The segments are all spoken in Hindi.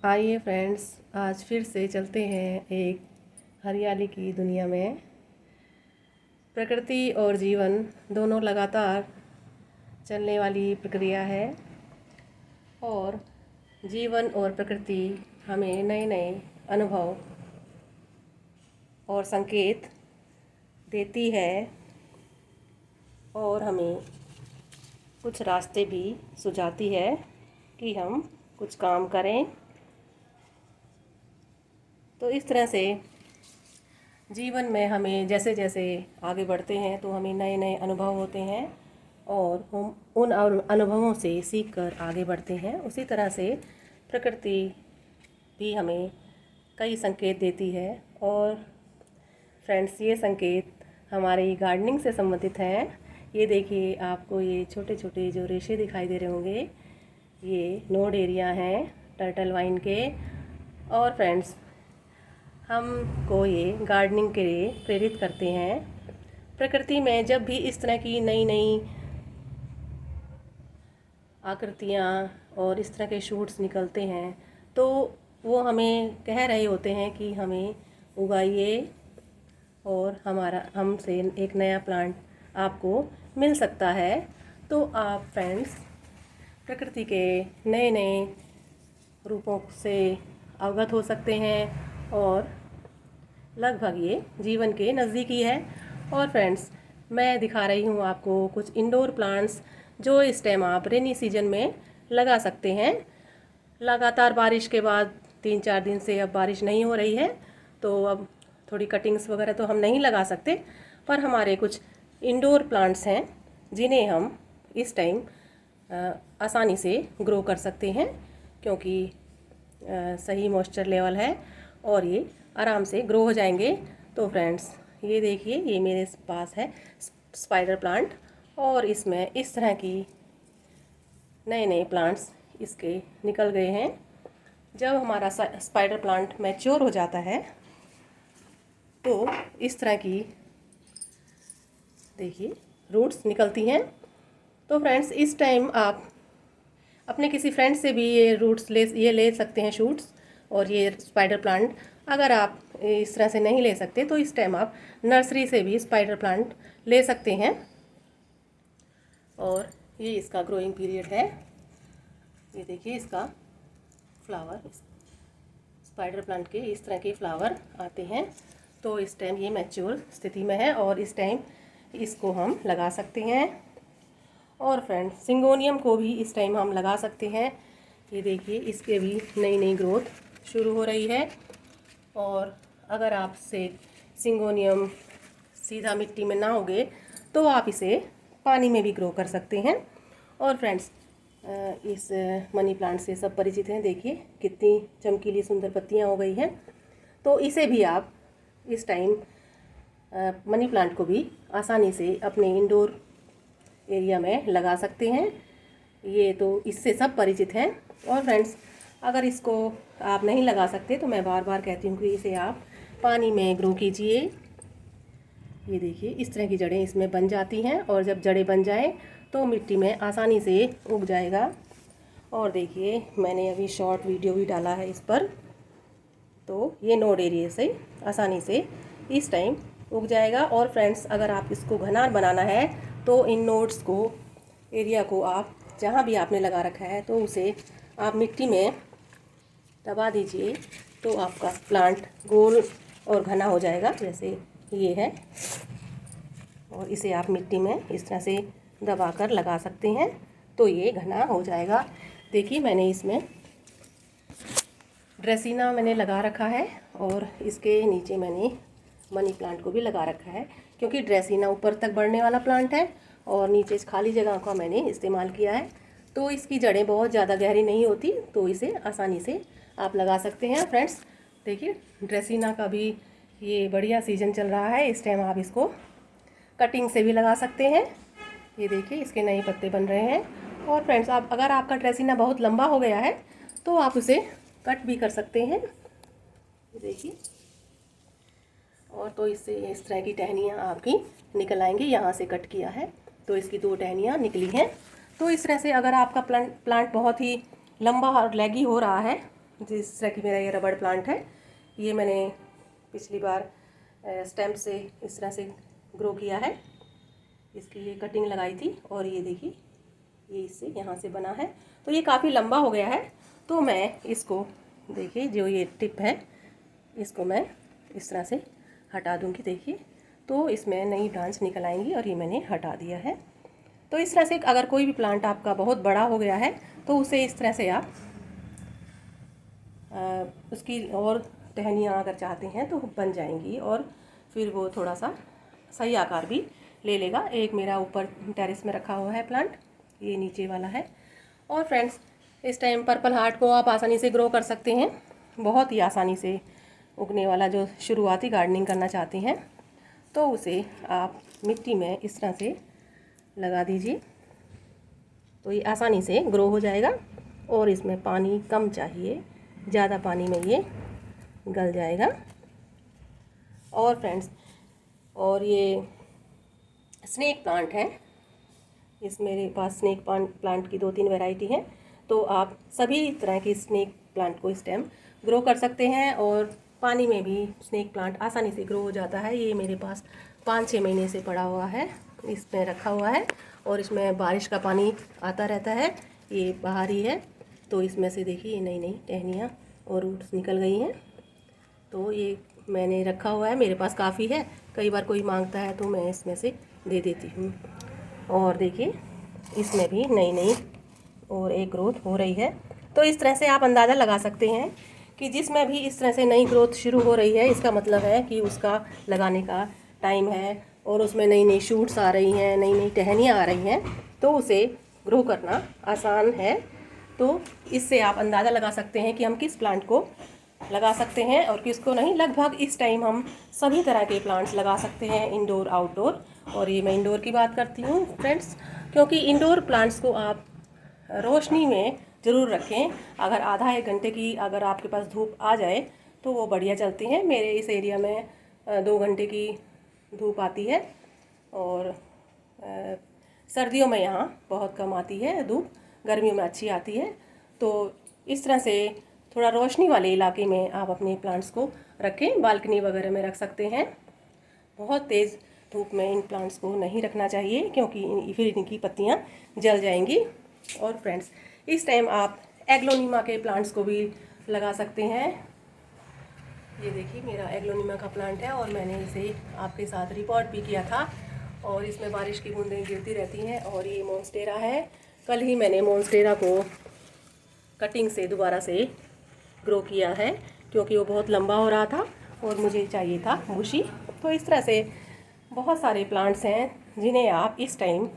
आइए फ्रेंड्स, आज फिर से चलते हैं एक हरियाली की दुनिया में। प्रकृति और जीवन दोनों लगातार चलने वाली प्रक्रिया है और जीवन और प्रकृति हमें नए नए अनुभव और संकेत देती है और हमें कुछ रास्ते भी सुझाती है कि हम कुछ काम करें। तो इस तरह से जीवन में हमें जैसे जैसे आगे बढ़ते हैं तो हमें नए नए अनुभव होते हैं और हम उन अनुभवों से सीख कर आगे बढ़ते हैं। उसी तरह से प्रकृति भी हमें कई संकेत देती है और फ्रेंड्स, ये संकेत हमारी गार्डनिंग से संबंधित हैं। ये देखिए, आपको ये छोटे छोटे जो रेशे दिखाई दे रहे होंगे, ये नोड एरिया हैं टर्टल वाइन के। और फ्रेंड्स, हमको ये गार्डनिंग के लिए प्रेरित करते हैं। प्रकृति में जब भी इस तरह की नई नई आकृतियाँ और इस तरह के शूट्स निकलते हैं तो वो हमें कह रहे होते हैं कि हमें उगाइए और हमसे एक नया प्लांट आपको मिल सकता है। तो आप फ्रेंड्स प्रकृति के नए नए रूपों से अवगत हो सकते हैं और लगभग ये जीवन के नज़दीकी है। और फ्रेंड्स, मैं दिखा रही हूँ आपको कुछ इंडोर प्लांट्स जो इस टाइम आप रेनी सीजन में लगा सकते हैं। लगातार बारिश के बाद 3-4 दिन से अब बारिश नहीं हो रही है तो अब थोड़ी कटिंग्स वगैरह तो हम नहीं लगा सकते, पर हमारे कुछ इंडोर प्लांट्स हैं जिन्हें हम इस टाइम आसानी से ग्रो कर सकते हैं क्योंकि सही मॉइस्चर लेवल है और ये आराम से ग्रो हो जाएंगे। तो फ्रेंड्स, ये देखिए, ये मेरे पास है स्पाइडर प्लांट और इसमें इस तरह की नए नए प्लांट्स इसके निकल गए हैं। जब हमारा स्पाइडर प्लांट मैच्योर हो जाता है तो इस तरह की देखिए रूट्स निकलती हैं। तो फ्रेंड्स, इस टाइम आप अपने किसी फ्रेंड से भी ये ले सकते हैं शूट्स और ये स्पाइडर प्लांट। अगर आप इस तरह से नहीं ले सकते तो इस टाइम आप नर्सरी से भी स्पाइडर प्लांट ले सकते हैं। और ये इसका ग्रोइंग पीरियड है। ये देखिए, इसका फ्लावर, स्पाइडर प्लांट के इस तरह के फ्लावर आते हैं। तो इस टाइम ये मैच्योर स्थिति में है और इस टाइम इसको हम लगा सकते हैं। और फ्रेंड्स, सिंगोनियम को भी इस टाइम हम लगा सकते हैं। ये देखिए, इसके भी नई नई ग्रोथ शुरू हो रही है। और अगर आपसे सिंगोनियम सीधा मिट्टी में ना उगे तो आप इसे पानी में भी ग्रो कर सकते हैं। और फ्रेंड्स, इस मनी प्लांट से सब परिचित हैं। देखिए कितनी चमकीली सुंदर पत्तियां हो गई हैं। तो इसे भी आप इस टाइम मनी प्लांट को भी आसानी से अपने इंडोर एरिया में लगा सकते हैं। ये तो इससे सब परिचित हैं। और फ्रेंड्स, अगर इसको आप नहीं लगा सकते तो मैं बार बार कहती हूँ कि इसे आप पानी में ग्रो कीजिए। ये देखिए, इस तरह की जड़ें इसमें बन जाती हैं और जब जड़ें बन जाएं तो मिट्टी में आसानी से उग जाएगा। और देखिए, मैंने अभी शॉर्ट वीडियो भी डाला है इस पर। तो ये नोड एरिया से आसानी से इस टाइम उग जाएगा। और फ्रेंड्स, अगर आप इसको घनार बनाना है तो इन नोड्स को, एरिया को आप जहाँ भी आपने लगा रखा है तो उसे आप मिट्टी में दबा दीजिए तो आपका प्लांट गोल और घना हो जाएगा, जैसे ये है। और इसे आप मिट्टी में इस तरह से दबाकर लगा सकते हैं तो ये घना हो जाएगा। देखिए, मैंने इसमें ड्रेसिना लगा रखा है और इसके नीचे मैंने मनी प्लांट को भी लगा रखा है क्योंकि ड्रेसिना ऊपर तक बढ़ने वाला प्लांट है और नीचे खाली जगह का मैंने इस्तेमाल किया है। तो इसकी जड़ें बहुत ज़्यादा गहरी नहीं होती तो इसे आसानी से आप लगा सकते हैं। फ्रेंड्स, देखिए, ड्रेसिना का भी ये बढ़िया सीजन चल रहा है। इस टाइम आप इसको कटिंग से भी लगा सकते हैं। ये देखिए, इसके नए पत्ते बन रहे हैं। और फ्रेंड्स, आप अगर आपका ड्रेसिना बहुत लंबा हो गया है तो आप उसे कट भी कर सकते हैं। ये देखिए, और तो इससे इस तरह की टहनियाँ आपकी निकल आएंगी। यहाँ से कट किया है तो इसकी 2 टहनियाँ निकली हैं। तो इस तरह से अगर आपका प्लांट बहुत ही लंबा और लैगी हो रहा है जिस तरह की मेरा ये रबड़ प्लांट है, ये मैंने पिछली बार स्टेम से इस तरह से ग्रो किया है। इसकी ये कटिंग लगाई थी और ये देखिए ये इससे यहाँ से बना है। तो ये काफ़ी लंबा हो गया है, तो मैं इसको देखिए जो ये टिप है इसको मैं इस तरह से हटा दूँगी। देखिए तो इसमें नई ब्रांच निकल आएंगी और ये मैंने हटा दिया है। तो इस तरह से अगर कोई भी प्लांट आपका बहुत बड़ा हो गया है तो उसे इस तरह से आप उसकी और टहनियाँ अगर चाहते हैं तो बन जाएंगी और फिर वो थोड़ा सा सही आकार भी ले लेगा। एक मेरा ऊपर टेरेस में रखा हुआ है प्लांट, ये नीचे वाला है। और फ्रेंड्स इस टाइम पर्पल हार्ट को आप आसानी से ग्रो कर सकते हैं, बहुत ही आसानी से उगने वाला। जो शुरुआती गार्डनिंग करना चाहते हैं तो उसे आप मिट्टी में इस तरह से लगा दीजिए, तो ये आसानी से ग्रो हो जाएगा। और इसमें पानी कम चाहिए, ज़्यादा पानी में ये गल जाएगा। और फ्रेंड्स और ये स्नेक प्लांट है, इस मेरे पास स्नेक प्लांट की 2-3 वैरायटी हैं। तो आप सभी तरह की स्नेक प्लांट को स्टेम ग्रो कर सकते हैं और पानी में भी स्नेक प्लांट आसानी से ग्रो हो जाता है। ये मेरे पास 5-6 महीने से पड़ा हुआ है, इसमें रखा हुआ है और इसमें बारिश का पानी आता रहता है। ये बाहर ही है, तो इसमें से देखिए नई नई टहनियाँ और रूट्स निकल गई हैं। तो ये मैंने रखा हुआ है, मेरे पास काफ़ी है, कई बार कोई मांगता है तो मैं इसमें से दे देती हूँ। और देखिए इसमें भी नई नई और एक ग्रोथ हो रही है। तो इस तरह से आप अंदाज़ा लगा सकते हैं कि जिसमें भी इस तरह से नई ग्रोथ शुरू हो रही है, इसका मतलब है कि उसका लगाने का टाइम है और उसमें नई नई शूट्स आ रही हैं, नई नई टहनियाँ आ रही हैं, तो उसे ग्रो करना आसान है। तो इससे आप अंदाज़ा लगा सकते हैं कि हम किस प्लांट को लगा सकते हैं और किसको नहीं। लगभग इस टाइम हम सभी तरह के प्लांट्स लगा सकते हैं, इंडोर आउटडोर। और ये मैं इंडोर की बात करती हूँ फ्रेंड्स, क्योंकि इंडोर प्लांट्स को आप रोशनी में ज़रूर रखें। अगर आधा 1 घंटे की अगर आपके पास धूप आ जाए तो वो बढ़िया चलते हैं। मेरे इस एरिया में 2 घंटे की धूप आती है और सर्दियों में यहाँ बहुत कम आती है धूप, गर्मियों में अच्छी आती है। तो इस तरह से थोड़ा रोशनी वाले इलाके में आप अपने प्लांट्स को रखें, बालकनी वगैरह में रख सकते हैं। बहुत तेज़ धूप में इन प्लांट्स को नहीं रखना चाहिए क्योंकि फिर इनकी पत्तियाँ जल जाएंगी। और फ्रेंड्स इस टाइम आप एग्लोनिमा के प्लांट्स को भी लगा सकते हैं। ये देखिए मेरा एग्लोनिमा का प्लांट है और मैंने इसे आपके साथ रिपोर्ट भी किया था और इसमें बारिश की बूंदें गिरती रहती हैं। और ये मोन्स्टेरा है, कल ही मैंने मोन्स्टेरा को कटिंग से दोबारा से ग्रो किया है क्योंकि वो बहुत लंबा हो रहा था और मुझे चाहिए था बुशी। तो इस तरह से बहुत सारे प्लांट्स हैं जिन्हें आप इस टाइम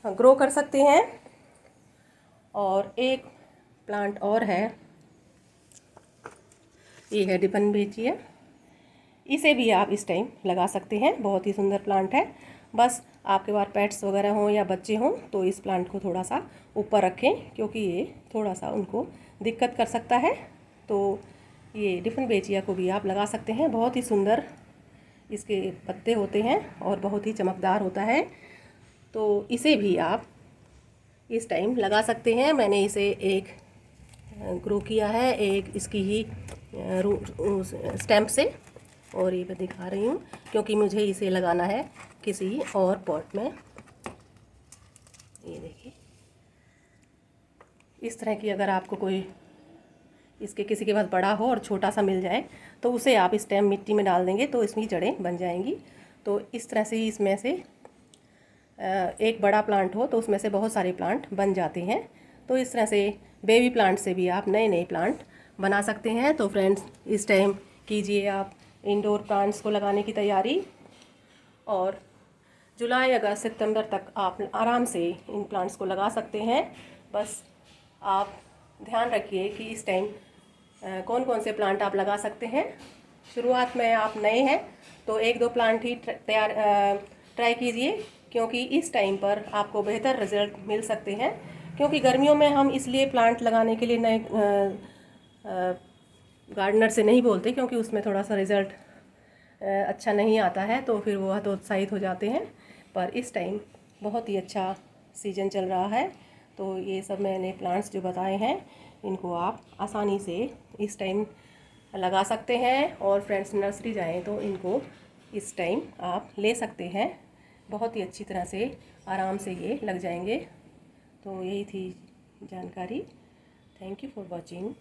ग्रो कर सकते हैं। और एक प्लांट और है, ये है डिफेनबेचिया, इसे भी आप इस टाइम लगा सकते हैं, बहुत ही सुंदर प्लांट है। बस आपके पास पेट्स वगैरह हों या बच्चे हों तो इस प्लांट को थोड़ा सा ऊपर रखें क्योंकि ये थोड़ा सा उनको दिक्कत कर सकता है। तो ये डिफेनबेचिया को भी आप लगा सकते हैं, बहुत ही सुंदर इसके पत्ते होते हैं और बहुत ही चमकदार होता है। तो इसे भी आप इस टाइम लगा सकते हैं। मैंने इसे एक ग्रो किया है, एक इसकी ही स्टेम से, और ये मैं दिखा रही हूँ क्योंकि मुझे इसे लगाना है किसी और पॉट में। ये देखिए इस तरह की अगर आपको कोई इसके किसी के पास बड़ा हो और छोटा सा मिल जाए तो उसे आप स्टेम मिट्टी में डाल देंगे तो इसमें जड़ें बन जाएंगी। तो इस तरह से ही इसमें से एक बड़ा प्लांट हो तो उसमें से बहुत सारे प्लांट बन जाते हैं। तो इस तरह से बेबी प्लांट से भी आप नए नए प्लांट बना सकते हैं। तो फ्रेंड्स इस टाइम कीजिए आप इंडोर प्लांट्स को लगाने की तैयारी और जुलाई अगस्त सितंबर तक आप आराम से इन प्लांट्स को लगा सकते हैं। बस आप ध्यान रखिए कि इस टाइम कौन कौन से प्लांट आप लगा सकते हैं। शुरुआत में आप नए हैं तो 1-2 प्लांट ही ट्राई कीजिए क्योंकि इस टाइम पर आपको बेहतर रिजल्ट मिल सकते हैं। क्योंकि गर्मियों में हम इसलिए प्लांट लगाने के लिए नए गार्डनर से नहीं बोलते क्योंकि उसमें थोड़ा सा रिज़ल्ट अच्छा नहीं आता है, तो फिर वो हतोत्साहित हो जाते हैं। पर इस टाइम बहुत ही अच्छा सीजन चल रहा है। तो ये सब मैंने प्लांट्स जो बताए हैं इनको आप आसानी से इस टाइम लगा सकते हैं, और फ्रेंड्स नर्सरी जाएं तो इनको इस टाइम आप ले सकते हैं। बहुत ही अच्छी तरह से आराम से ये लग जाएंगे। तो यही थी जानकारी। Thank you for watching.